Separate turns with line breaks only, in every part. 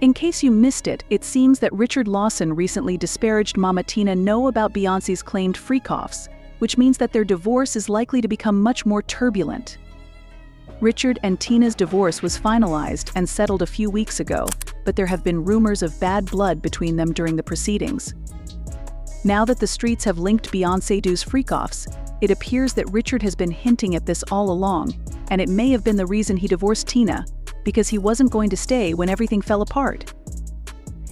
In case you missed it, it seems that Richard Lawson recently disparaged Mama Tina know about Beyoncé's claimed freak-offs, which means that their divorce is likely to become much more turbulent. Richard and Tina's divorce was finalized and settled a few weeks ago, but there have been rumors of bad blood between them during the proceedings. Now that the streets have linked Beyoncé's freak-offs, it appears that Richard has been hinting at this all along, and it may have been the reason he divorced Tina, because he wasn't going to stay when everything fell apart.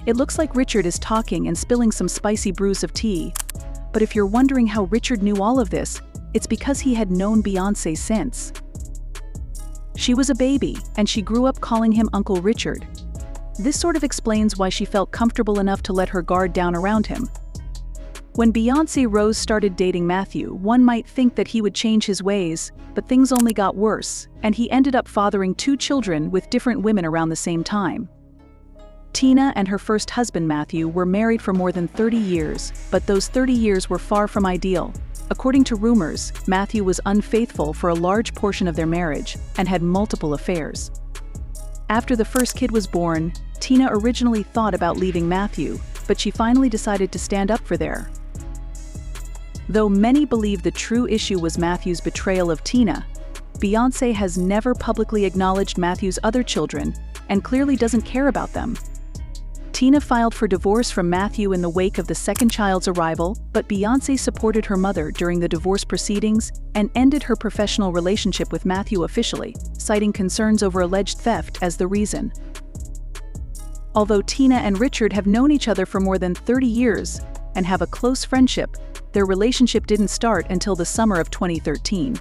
It looks like Richard is talking and spilling some spicy brews of tea, but if you're wondering how Richard knew all of this, it's because he had known Beyoncé since. She was a baby, and she grew up calling him Uncle Richard. This sort of explains why she felt comfortable enough to let her guard down around him. When Beyoncé Rose started dating Matthew, one might think that he would change his ways, but things only got worse, and he ended up fathering 2 children with different women around the same time. Tina and her first husband Matthew were married for more than 30 years, but those 30 years were far from ideal. According to rumors, Matthew was unfaithful for a large portion of their marriage and had multiple affairs. After the first kid was born, Tina originally thought about leaving Matthew, but she finally decided to stand up for their. Though many believe the true issue was Matthew's betrayal of Tina, Beyoncé has never publicly acknowledged Matthew's other children and clearly doesn't care about them. Tina filed for divorce from Matthew in the wake of the second child's arrival, but Beyoncé supported her mother during the divorce proceedings and ended her professional relationship with Matthew officially, citing concerns over alleged theft as the reason. Although Tina and Richard have known each other for more than 30 years and have a close friendship, their relationship didn't start until the summer of 2013.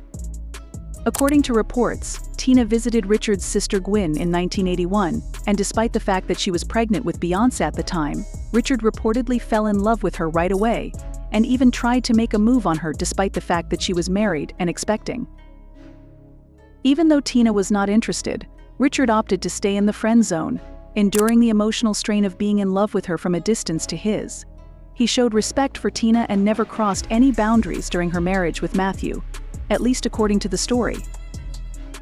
According to reports, Tina visited Richard's sister Gwen in 1981, and despite the fact that she was pregnant with Beyoncé at the time, Richard reportedly fell in love with her right away, and even tried to make a move on her despite the fact that she was married and expecting. Even though Tina was not interested, Richard opted to stay in the friend zone, enduring the emotional strain of being in love with her from a distance to his. He showed respect for Tina and never crossed any boundaries during her marriage with Matthew, at least according to the story.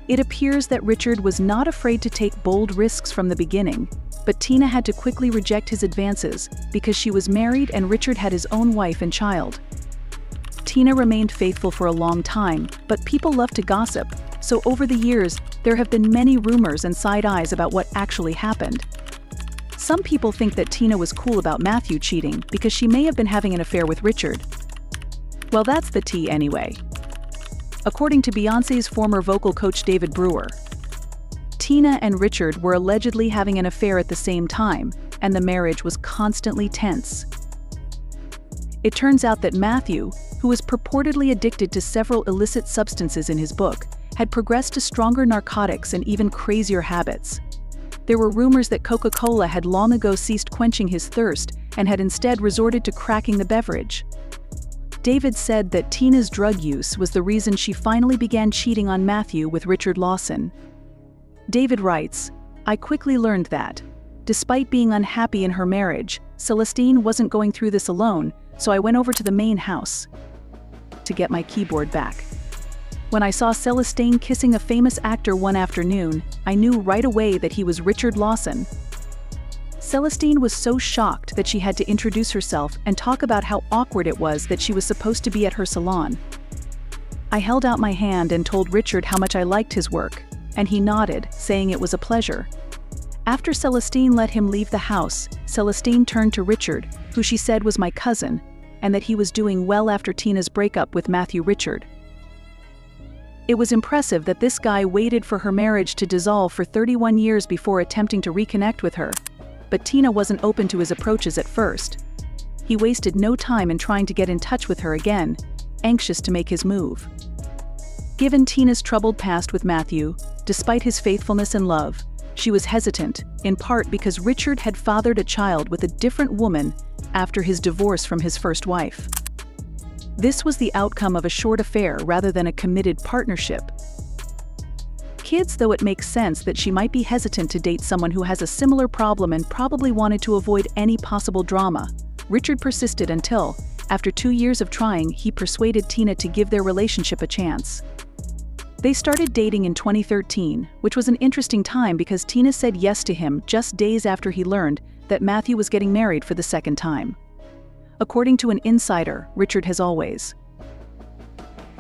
It appears that Richard was not afraid to take bold risks from the beginning, but Tina had to quickly reject his advances because she was married and Richard had his own wife and child. Tina remained faithful for a long time, but people love to gossip, so over the years, there have been many rumors and side eyes about what actually happened. Some people think that Tina was cool about Matthew cheating because she may have been having an affair with Richard. Well, that's the tea anyway. According to Beyoncé's former vocal coach David Brewer, Tina and Richard were allegedly having an affair at the same time, and the marriage was constantly tense. It turns out that Matthew, who was purportedly addicted to several illicit substances in his book, had progressed to stronger narcotics and even crazier habits. There were rumors that Coca-Cola had long ago ceased quenching his thirst and had instead resorted to cracking the beverage. David said that Tina's drug use was the reason she finally began cheating on Matthew with Richard Lawson. David writes, "I quickly learned that, despite being unhappy in her marriage, Celestine wasn't going through this alone, so I went over to the main house to get my keyboard back. When I saw Celestine kissing a famous actor one afternoon, I knew right away that he was Richard Lawson. Celestine was so shocked that she had to introduce herself and talk about how awkward it was that she was supposed to be at her salon. I held out my hand and told Richard how much I liked his work, and he nodded, saying it was a pleasure. After Celestine let him leave the house, Celestine turned to Richard, who she said was my cousin, and that he was doing well after Tina's breakup with Matthew Richard. It was impressive that this guy waited for her marriage to dissolve for 31 years before attempting to reconnect with her, but Tina wasn't open to his approaches at first. He wasted no time in trying to get in touch with her again, anxious to make his move. Given Tina's troubled past with Matthew, despite his faithfulness and love, she was hesitant, in part because Richard had fathered a child with a different woman after his divorce from his first wife. This was the outcome of a short affair rather than a committed partnership. Kids, though it makes sense that she might be hesitant to date someone who has a similar problem and probably wanted to avoid any possible drama, Richard persisted until, after 2 years of trying, he persuaded Tina to give their relationship a chance. They started dating in 2013, which was an interesting time because Tina said yes to him just days after he learned that Matthew was getting married for the second time. According to an insider, Richard has always.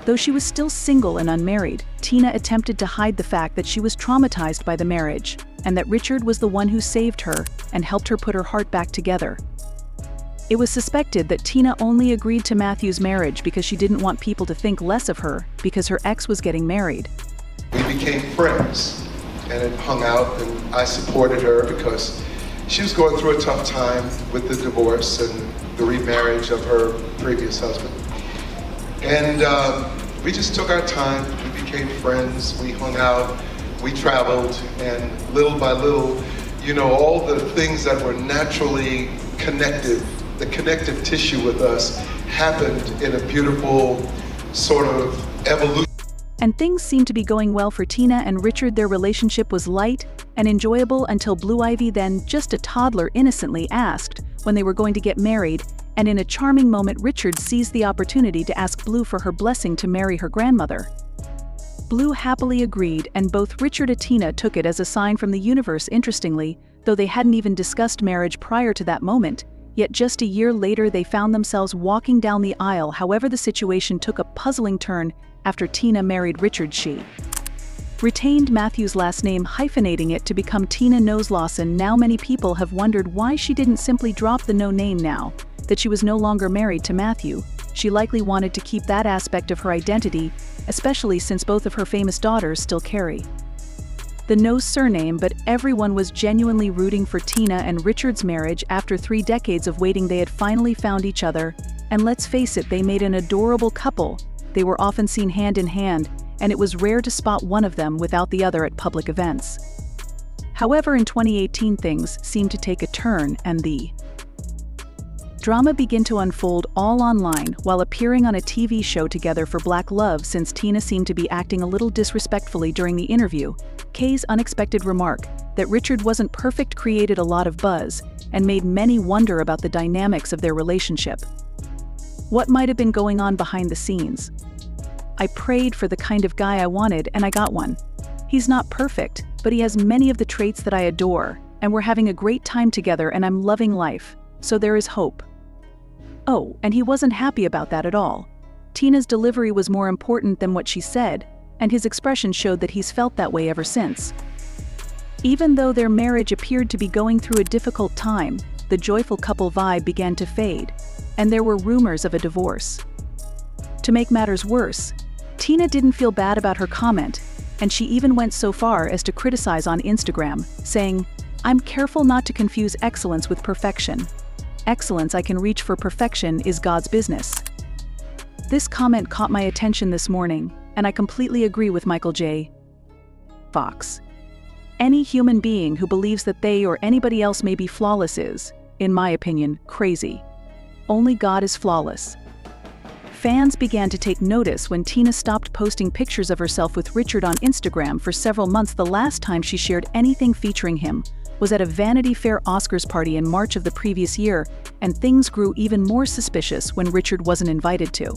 Though she was still single and unmarried, Tina attempted to hide the fact that she was traumatized by the marriage, and that Richard was the one who saved her and helped her put her heart back together. It was suspected that Tina only agreed to Matthew's marriage because she didn't want people to think less of her because her ex was getting married.
We became friends and hung out, and I supported her because she was going through a tough time with the divorce and the remarriage of her previous husband. And we just took our time, we became friends, we hung out, we traveled, and little by little, all the things that were naturally connective, the connective tissue with us happened in a beautiful sort of evolution.
And things seemed to be going well for Tina and Richard. Their relationship was light and enjoyable until Blue Ivy, then just a toddler, innocently asked when they were going to get married, and in a charming moment Richard seized the opportunity to ask Blue for her blessing to marry her grandmother. Blue happily agreed, and both Richard and Tina took it as a sign from the universe. Interestingly, though they hadn't even discussed marriage prior to that moment, yet just a year later they found themselves walking down the aisle. However, the situation took a puzzling turn after Tina married Richard. She retained Matthew's last name, hyphenating it to become Tina Knowles Lawson. Now many people have wondered why she didn't simply drop the no name now that she was no longer married to Matthew. She likely wanted to keep that aspect of her identity, especially since both of her famous daughters still carry the Knowles surname. But everyone was genuinely rooting for Tina and Richard's marriage. After 3 decades of waiting, they had finally found each other, and let's face it, they made an adorable couple. They were often seen hand in hand, and it was rare to spot one of them without the other at public events. However, in 2018 things seemed to take a turn, and the drama began to unfold all online while appearing on a TV show together for Black Love. Since Tina seemed to be acting a little disrespectfully during the interview, Kay's unexpected remark that Richard wasn't perfect created a lot of buzz and made many wonder about the dynamics of their relationship. What might have been going on behind the scenes? I prayed for the kind of guy I wanted, and I got one. He's not perfect, but he has many of the traits that I adore, and we're having a great time together, and I'm loving life, so there is hope. Oh, and he wasn't happy about that at all. Tina's delivery was more important than what she said, and his expression showed that he's felt that way ever since. Even though their marriage appeared to be going through a difficult time, the joyful couple vibe began to fade, and there were rumors of a divorce. To make matters worse, Tina didn't feel bad about her comment, and she even went so far as to criticize on Instagram, saying, "I'm careful not to confuse excellence with perfection. Excellence I can reach, for perfection is God's business." This comment caught my attention this morning, and I completely agree with Michael J. Fox. Any human being who believes that they or anybody else may be flawless is, in my opinion, crazy. Only God is flawless. Fans began to take notice when Tina stopped posting pictures of herself with Richard on Instagram for several months. The last time she shared anything featuring him was at a Vanity Fair Oscars party in March of the previous year, and things grew even more suspicious when Richard wasn't invited to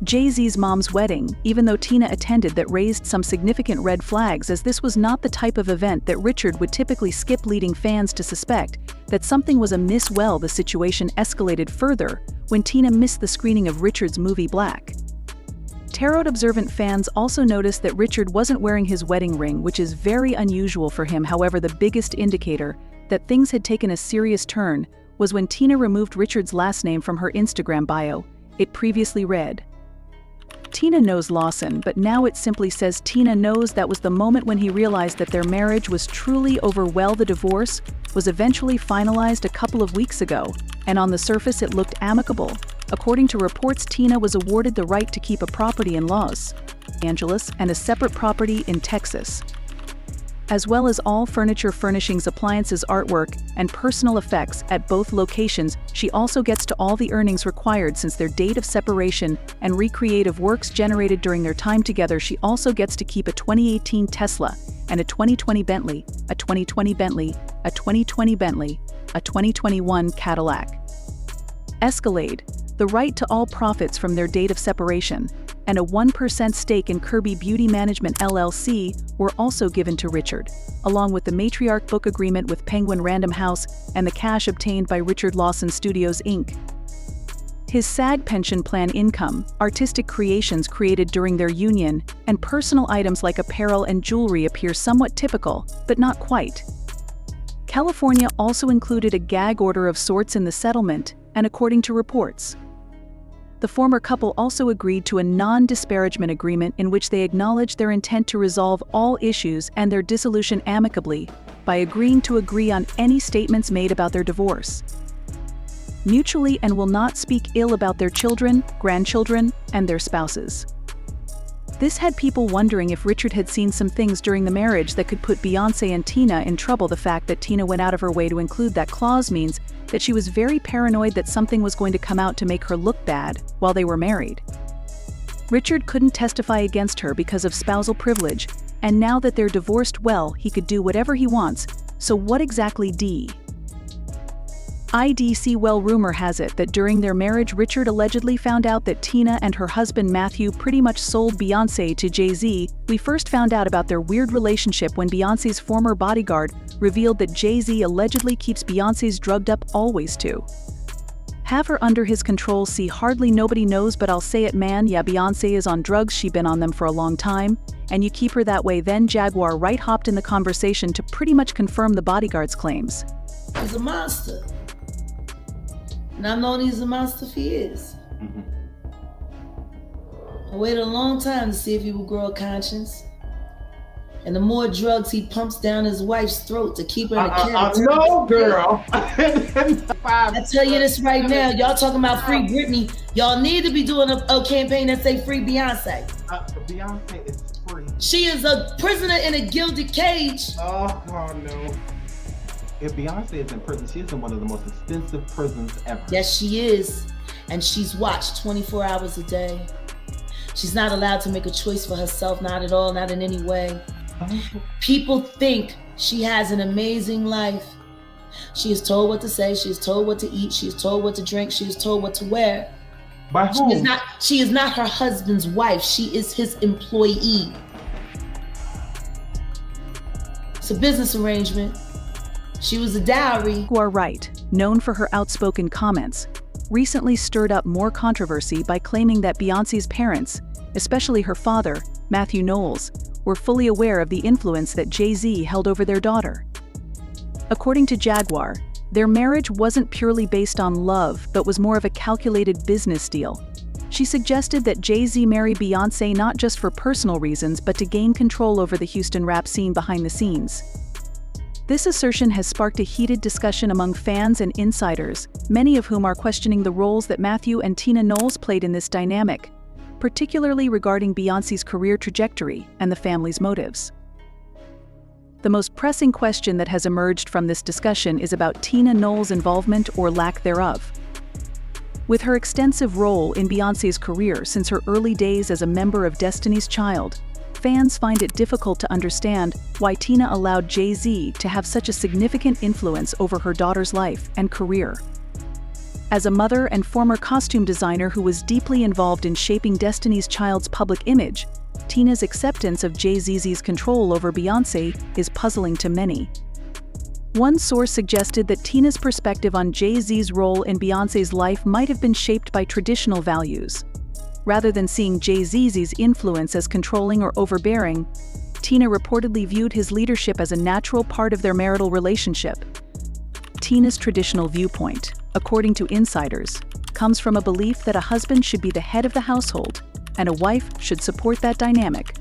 Jay-Z's mom's wedding, even though Tina attended. That raised some significant red flags, as this was not the type of event that Richard would typically skip, leading fans to suspect that something was amiss. Well, the situation escalated further when Tina missed the screening of Richard's movie Black. Tarot-observant fans also noticed that Richard wasn't wearing his wedding ring, which is very unusual for him. However, the biggest indicator that things had taken a serious turn was when Tina removed Richard's last name from her Instagram bio. It previously read Tina Knowles Lawson, but now it simply says Tina Knows. That was the moment when he realized that their marriage was truly over. Well, the divorce was eventually finalized a couple of weeks ago, and on the surface it looked amicable. According to reports, Tina was awarded the right to keep a property in Los Angeles and a separate property in Texas, as well as all furniture, furnishings, appliances, artwork, and personal effects at both locations. She also gets to all the earnings required since their date of separation and recreative works generated during their time together. She also gets to keep a 2018 Tesla and a 2020 Bentley, a 2020 Bentley, a 2020 Bentley, a 2021 Cadillac Escalade, the right to all profits from their date of separation. and a 1% stake in Kirby Beauty Management LLC were also given to Richard, along with the matriarch book agreement with Penguin Random House and the cash obtained by Richard Lawson Studios, Inc. His SAG pension plan income, artistic creations created during their union, and personal items like apparel and jewelry appear somewhat typical, but not quite. California also included a gag order of sorts in the settlement, and according to reports, the former couple also agreed to a non-disparagement agreement in which they acknowledged their intent to resolve all issues and their dissolution amicably by agreeing to agree on any statements made about their divorce mutually, and will not speak ill about their children, grandchildren, and their spouses. This had people wondering if Richard had seen some things during the marriage that could put Beyoncé and Tina in trouble. The fact that Tina went out of her way to include that clause means that she was very paranoid that something was going to come out to make her look bad while they were married. Richard couldn't testify against her because of spousal privilege, and now that they're divorced, well, he could do whatever he wants. So what exactly IDC? Well, rumor has it that during their marriage, Richard allegedly found out that Tina and her husband Matthew pretty much sold Beyoncé to Jay-Z. We first found out about their weird relationship when Beyoncé's former bodyguard revealed that Jay-Z allegedly keeps Beyoncé's drugged up always to have her under his control. See, hardly nobody knows, but I'll say it, man, yeah, Beyoncé is on drugs. She been on them for a long time, and you keep her that way. Then Jaguar right hopped in the conversation to pretty much confirm the bodyguard's claims.
He's a monster. And I've known he's a monster for years. I waited a long time to see if he would grow a conscience. And the more drugs he pumps down his wife's throat to keep her in a character.
No, girl.
I tell you this right now, y'all talking about free Britney. Y'all need to be doing a campaign that say free Beyonce.
Beyonce is free.
She is a prisoner in a gilded cage.
Oh, no. If Beyonce is in prison, she is in one of the most expensive prisons ever.
Yes, she is. And she's watched 24 hours a day. She's not allowed to make a choice for herself, not at all, not in any way. People think she has an amazing life. She is told what to say, she is told what to eat, she is told what to drink, she is told what to wear.
By whom?
She is not her husband's wife, she is his employee. It's a business arrangement. She was a dowry.
You are right, known for her outspoken comments, recently stirred up more controversy by claiming that Beyoncé's parents, especially her father, Matthew Knowles, were fully aware of the influence that Jay-Z held over their daughter. According to Jaguar, their marriage wasn't purely based on love, but was more of a calculated business deal. She suggested that Jay-Z marry Beyoncé not just for personal reasons, but to gain control over the Houston rap scene behind the scenes. This assertion has sparked a heated discussion among fans and insiders, many of whom are questioning the roles that Matthew and Tina Knowles played in this dynamic, particularly regarding Beyoncé's career trajectory and the family's motives. The most pressing question that has emerged from this discussion is about Tina Knowles' involvement or lack thereof. With her extensive role in Beyoncé's career since her early days as a member of Destiny's Child, fans find it difficult to understand why Tina allowed Jay-Z to have such a significant influence over her daughter's life and career. As a mother and former costume designer who was deeply involved in shaping Destiny's Child's public image, Tina's acceptance of Jay-Z's control over Beyoncé is puzzling to many. One source suggested that Tina's perspective on Jay-Z's role in Beyoncé's life might have been shaped by traditional values. Rather than seeing Jay-Z's influence as controlling or overbearing, Tina reportedly viewed his leadership as a natural part of their marital relationship. Tina's traditional viewpoint, according to insiders, comes from a belief that a husband should be the head of the household, and a wife should support that dynamic.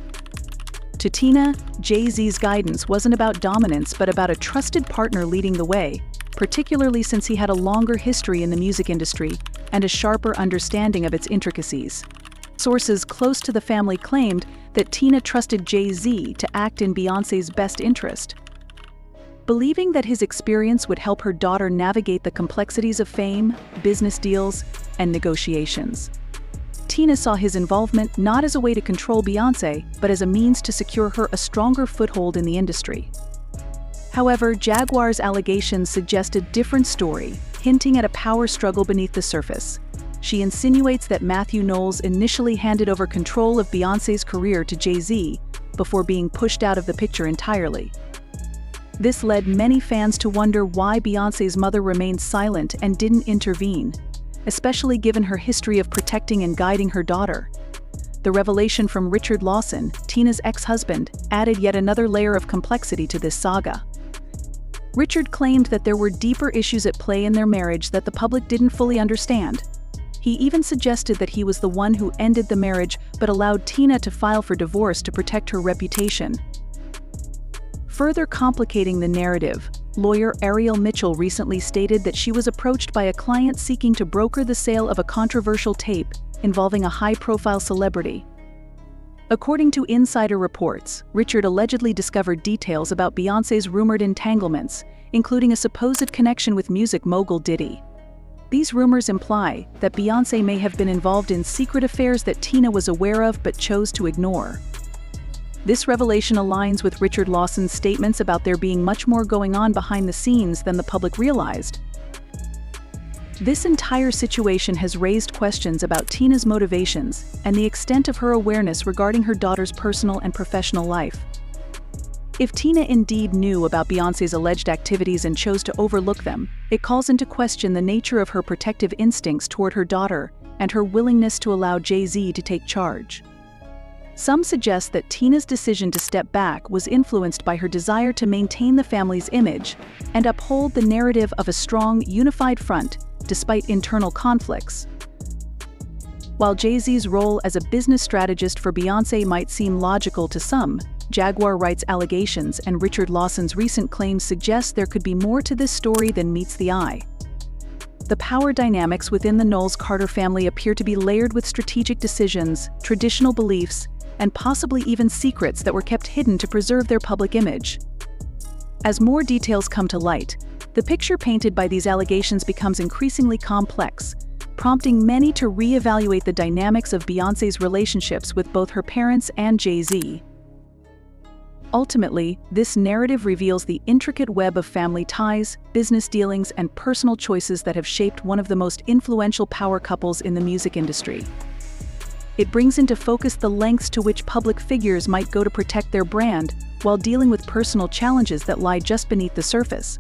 To Tina, Jay-Z's guidance wasn't about dominance but about a trusted partner leading the way, particularly since he had a longer history in the music industry and a sharper understanding of its intricacies. Sources close to the family claimed that Tina trusted Jay-Z to act in Beyoncé's best interest, believing that his experience would help her daughter navigate the complexities of fame, business deals, and negotiations. Tina saw his involvement not as a way to control Beyoncé, but as a means to secure her a stronger foothold in the industry. However, Jaguar's allegations suggest a different story, hinting at a power struggle beneath the surface. she insinuates that Matthew Knowles initially handed over control of Beyoncé's career to Jay-Z before being pushed out of the picture entirely. This led many fans to wonder why Beyoncé's mother remained silent and didn't intervene, especially given her history of protecting and guiding her daughter. The revelation from Richard Lawson, Tina's ex-husband, added yet another layer of complexity to this saga. Richard claimed that there were deeper issues at play in their marriage that the public didn't fully understand. He even suggested that he was the one who ended the marriage but allowed Tina to file for divorce to protect her reputation. Further complicating the narrative, lawyer Ariel Mitchell recently stated that she was approached by a client seeking to broker the sale of a controversial tape involving a high-profile celebrity. According to insider reports, Richard allegedly discovered details about Beyoncé's rumored entanglements, including a supposed connection with music mogul Diddy. These rumors imply that Beyoncé may have been involved in secret affairs that Tina was aware of but chose to ignore. This revelation aligns with Richard Lawson's statements about there being much more going on behind the scenes than the public realized. This entire situation has raised questions about Tina's motivations and the extent of her awareness regarding her daughter's personal and professional life. If Tina indeed knew about Beyoncé's alleged activities and chose to overlook them, it calls into question the nature of her protective instincts toward her daughter and her willingness to allow Jay-Z to take charge. Some suggest that Tina's decision to step back was influenced by her desire to maintain the family's image and uphold the narrative of a strong, unified front despite internal conflicts. While Jay-Z's role as a business strategist for Beyoncé might seem logical to some, Jaguar Wright's allegations and Richard Lawson's recent claims suggest there could be more to this story than meets the eye. The power dynamics within the Knowles-Carter family appear to be layered with strategic decisions, traditional beliefs, and possibly even secrets that were kept hidden to preserve their public image. As more details come to light, the picture painted by these allegations becomes increasingly complex, prompting many to re-evaluate the dynamics of Beyoncé's relationships with both her parents and Jay-Z. Ultimately, this narrative reveals the intricate web of family ties, business dealings, and personal choices that have shaped one of the most influential power couples in the music industry. It brings into focus the lengths to which public figures might go to protect their brand while dealing with personal challenges that lie just beneath the surface.